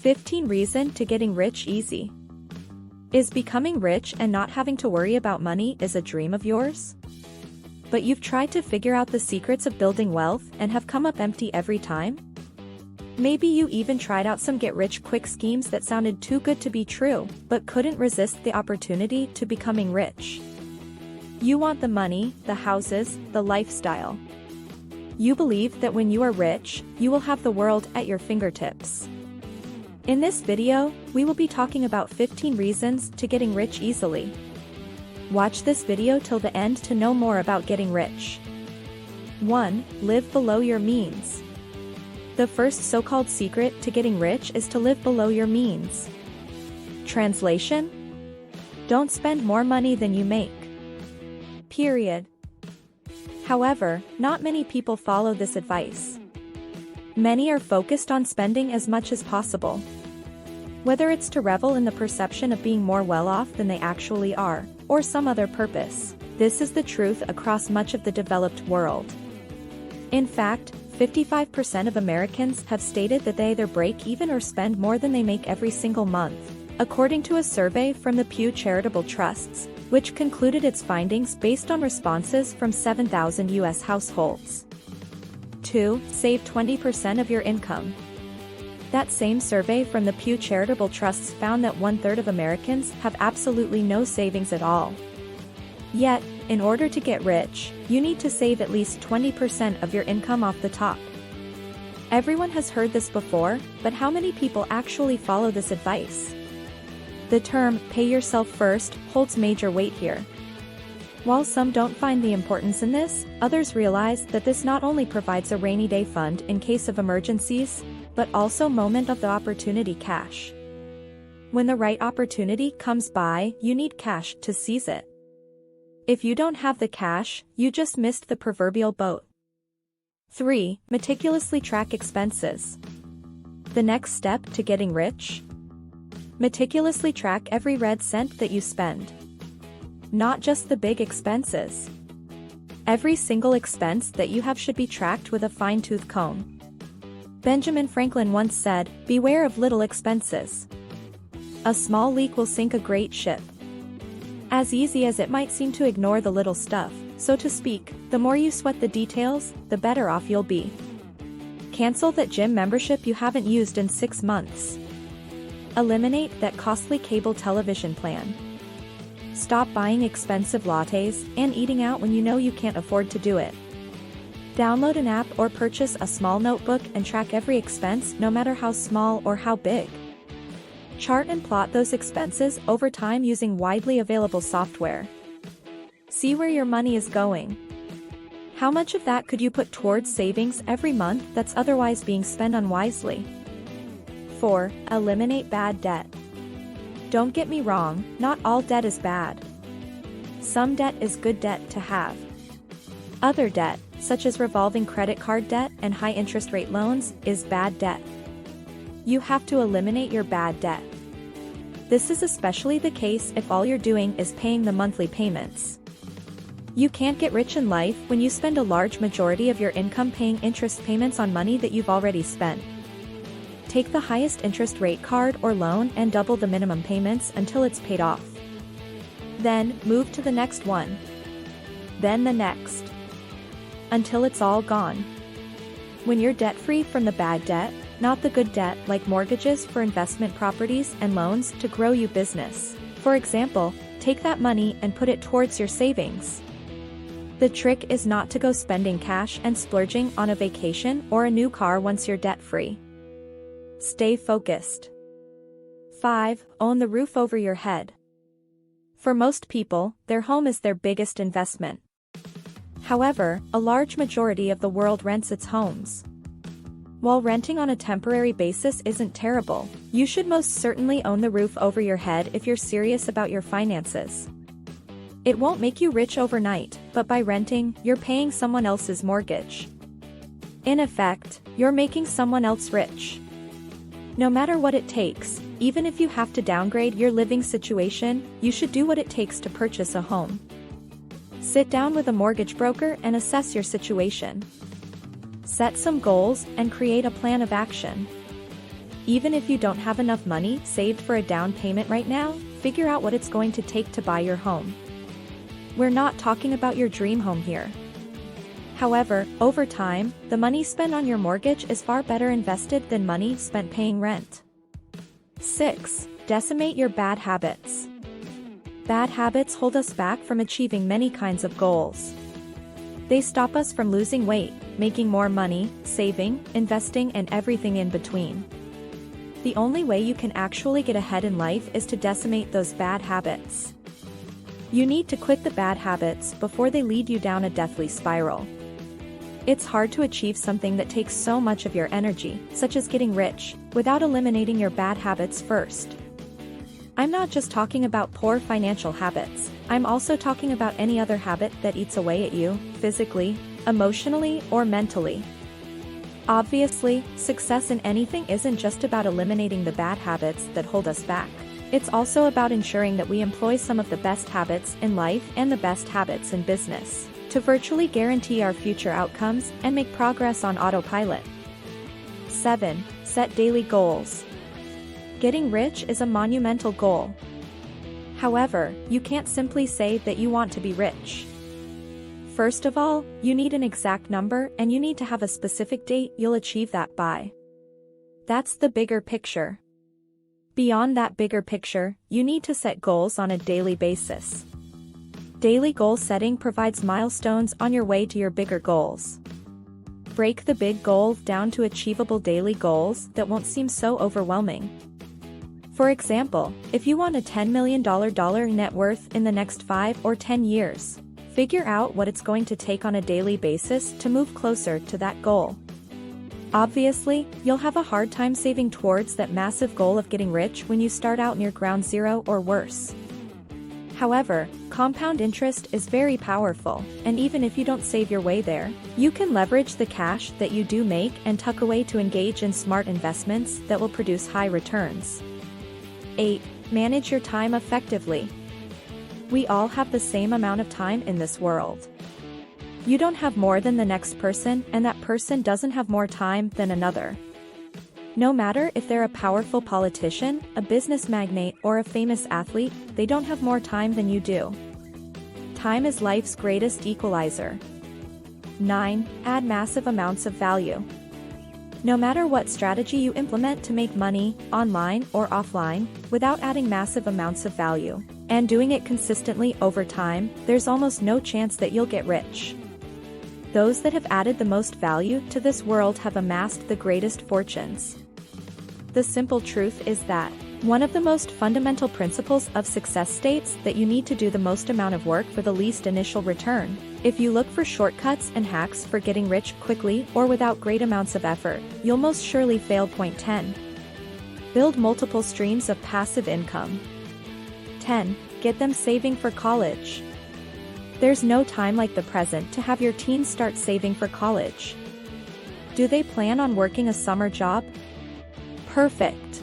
15 Reasons to Getting Rich Easy. Is becoming rich and not having to worry about money is a dream of yours? But you've tried to figure out the secrets of building wealth and have come up empty every time? Maybe you even tried out some get-rich-quick schemes that sounded too good to be true, but couldn't resist the opportunity to becoming rich. You want the money, the houses, the lifestyle. You believe that when you are rich, you will have the world at your fingertips. In this video, we will be talking about 15 reasons to getting rich easily. Watch this video till the end to know more about getting rich. 1. Live below your means. The first so-called secret to getting rich is to live below your means. Translation? Don't spend more money than you make. Period. However, not many people follow this advice. Many are focused on spending as much as possible. Whether it's to revel in the perception of being more well-off than they actually are, or some other purpose, this is the truth across much of the developed world. In fact, 55% of Americans have stated that they either break even or spend more than they make every single month, according to a survey from the Pew Charitable Trusts, which concluded its findings based on responses from 7,000 U.S. households. 2. Save 20% of your income. That same survey from the Pew Charitable Trusts found that 1/3 of Americans have absolutely no savings at all. Yet, in order to get rich, you need to save at least 20% of your income off the top. Everyone has heard this before, but how many people actually follow this advice? The term, pay yourself first, holds major weight here. While some don't find the importance in this, others realize that this not only provides a rainy day fund in case of emergencies, but also moment of the opportunity cash. When the right opportunity comes by, you need cash to seize it. If you don't have the cash, you just missed the proverbial boat. 3. Meticulously track expenses. The next step to getting rich? Meticulously track every red cent that you spend. Not just the big expenses. Every single expense that you have should be tracked with a fine-tooth comb. Benjamin Franklin once said, "Beware of little expenses. A small leak will sink a great ship." As easy as it might seem to ignore the little stuff, so to speak, the more you sweat the details, the better off you'll be. Cancel that gym membership you haven't used in 6 months. Eliminate that costly cable television plan. Stop buying expensive lattes and eating out when you know you can't afford to do it. Download an app or purchase a small notebook and track every expense no matter how small or how big. Chart and plot those expenses over time using widely available software. See where your money is going. How much of that could you put towards savings every month that's otherwise being spent unwisely? 4. Eliminate bad debt. Don't get me wrong, not all debt is bad. Some debt is good debt to have. Other debt, such as revolving credit card debt and high interest rate loans, is bad debt. You have to eliminate your bad debt. This is especially the case if all you're doing is paying the monthly payments. You can't get rich in life when you spend a large majority of your income paying interest payments on money that you've already spent. Take the highest interest rate card or loan and double the minimum payments until it's paid off. Then, move to the next one. Then the next. Until it's all gone. When you're debt-free from the bad debt, not the good debt like mortgages for investment properties and loans to grow your business. For example, take that money and put it towards your savings. The trick is not to go spending cash and splurging on a vacation or a new car once you're debt-free. Stay focused. 5. Own the roof over your head. For most people, their home is their biggest investment. However, a large majority of the world rents its homes. While renting on a temporary basis isn't terrible, you should most certainly own the roof over your head if you're serious about your finances. It won't make you rich overnight, but by renting, you're paying someone else's mortgage. In effect, you're making someone else rich. No matter what it takes, even if you have to downgrade your living situation, you should do what it takes to purchase a home. Sit down with a mortgage broker and assess your situation. Set some goals and create a plan of action. Even if you don't have enough money saved for a down payment right now, figure out what it's going to take to buy your home. We're not talking about your dream home here. However, over time, the money spent on your mortgage is far better invested than money spent paying rent. 6. Decimate your bad habits. Bad habits hold us back from achieving many kinds of goals. They stop us from losing weight, making more money, saving, investing, and everything in between. The only way you can actually get ahead in life is to decimate those bad habits. You need to quit the bad habits before they lead you down a deathly spiral. It's hard to achieve something that takes so much of your energy, such as getting rich, without eliminating your bad habits first. I'm not just talking about poor financial habits, I'm also talking about any other habit that eats away at you, physically, emotionally, or mentally. Obviously, success in anything isn't just about eliminating the bad habits that hold us back. It's also about ensuring that we employ some of the best habits in life and the best habits in business to virtually guarantee our future outcomes and make progress on autopilot. 7. Set daily goals. Getting rich is a monumental goal. However, you can't simply say that you want to be rich. First of all, you need an exact number and you need to have a specific date you'll achieve that by. That's the bigger picture. Beyond that bigger picture, you need to set goals on a daily basis. Daily goal setting provides milestones on your way to your bigger goals. Break the big goal down to achievable daily goals that won't seem so overwhelming. For example, if you want a $10 million net worth in the next 5 or 10 years, figure out what it's going to take on a daily basis to move closer to that goal. Obviously, you'll have a hard time saving towards that massive goal of getting rich when you start out near ground zero or worse. However, compound interest is very powerful, and even if you don't save your way there, you can leverage the cash that you do make and tuck away to engage in smart investments that will produce high returns. 8. Manage your time effectively. We all have the same amount of time in this world. You don't have more than the next person, and that person doesn't have more time than another. No matter if they're a powerful politician, a business magnate, or a famous athlete, they don't have more time than you do. Time is life's greatest equalizer. 9. Add massive amounts of value. No matter what strategy you implement to make money, online or offline, without adding massive amounts of value, and doing it consistently over time, there's almost no chance that you'll get rich. Those that have added the most value to this world have amassed the greatest fortunes. The simple truth is that one of the most fundamental principles of success states that you need to do the most amount of work for the least initial return. If you look for shortcuts and hacks for getting rich quickly or without great amounts of effort, you'll most surely fail. Point 10. Build multiple streams of passive income. 10. Get them saving for college. There's no time like the present to have your teens start saving for college. Do they plan on working a summer job? Perfect.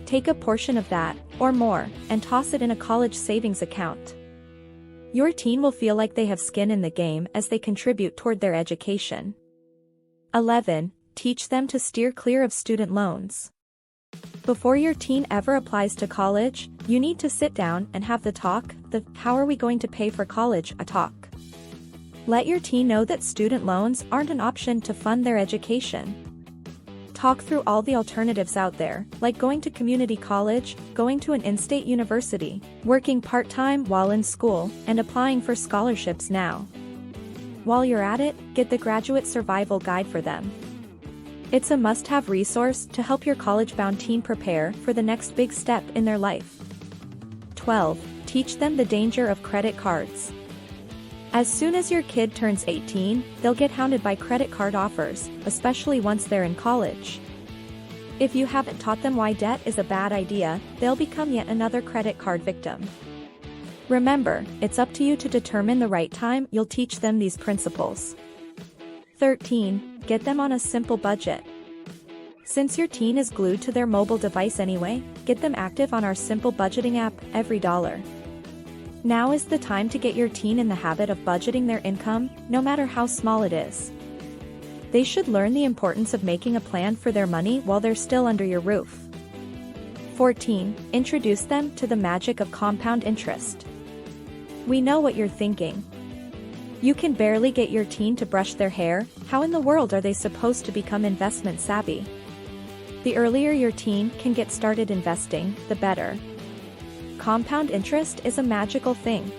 Take a portion of that, or more, and toss it in a college savings account. Your teen will feel like they have skin in the game as they contribute toward their education. 11. Teach them to steer clear of student loans. Before your teen ever applies to college, you need to sit down and have the talk, the "how are we going to pay for college" a talk. Let your teen know that student loans aren't an option to fund their education. Talk through all the alternatives out there, like going to community college, going to an in-state university, working part-time while in school, and applying for scholarships now. While you're at it, get the Graduate Survival Guide for them. It's a must-have resource to help your college-bound teen prepare for the next big step in their life. 12. Teach them the danger of credit cards. As soon as your kid turns 18, they'll get hounded by credit card offers, especially once they're in college. If you haven't taught them why debt is a bad idea, they'll become yet another credit card victim. Remember, it's up to you to determine the right time you'll teach them these principles. 13. Get them on a simple budget. Since your teen is glued to their mobile device anyway, get them active on our simple budgeting app, EveryDollar. Now is the time to get your teen in the habit of budgeting their income, no matter how small it is. They should learn the importance of making a plan for their money while they're still under your roof. 14. Introduce them to the magic of compound interest. We know what you're thinking. You can barely get your teen to brush their hair. How in the world are they supposed to become investment savvy? The earlier your teen can get started investing, the better. Compound interest is a magical thing.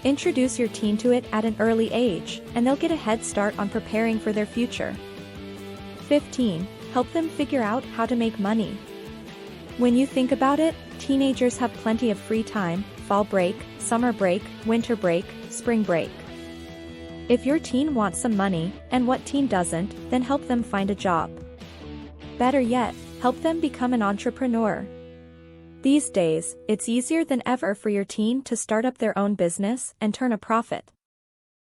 Introduce your teen to it at an early age, and they'll get a head start on preparing for their future. 15. Help them figure out how to make money. When you think about it, teenagers have plenty of free time: fall break, summer break, winter break, spring break. If your teen wants some money, and what teen doesn't, then help them find a job. Better yet, help them become an entrepreneur. These days, it's easier than ever for your teen to start up their own business and turn a profit.